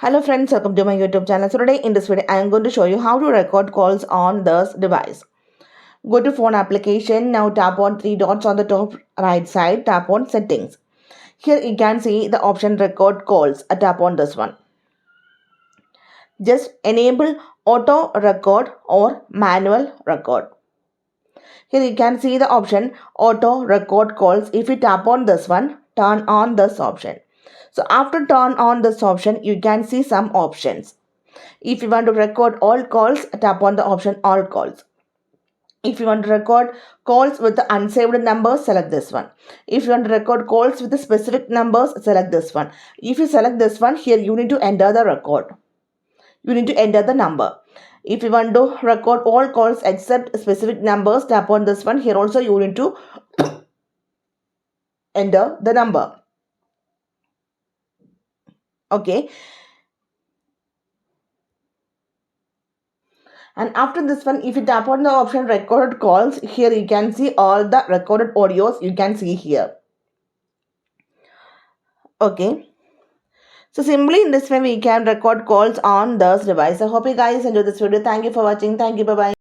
Hello friends, welcome to my YouTube channel. So today in this video, I am going to show you how to record calls on this device. Go to phone application. Now tap on three dots on the top right side. Tap on settings. Here you can see the option record calls. Tap on this one. Just enable auto record or manual record. Here you can see the option auto record calls. If you tap on this one, turn on this option. So after turn on this option, you can see some options. If you want to record all calls, tap on the option all calls. If you want to record calls with the unsaved numbers, select this one. If you want to record calls with the specific numbers, select this one. If you select this one, here you need to enter the record. You need to enter the number. If you want to record all calls except specific numbers, tap on this one. Here also you need to enter the number. Okay. And after this one, if you tap on the option recorded calls, here you can see all the recorded audios you can see here. Okay. So simply in this way we can record calls on this device. I hope you guys enjoyed this video. Thank you for watching. Thank you. Bye bye.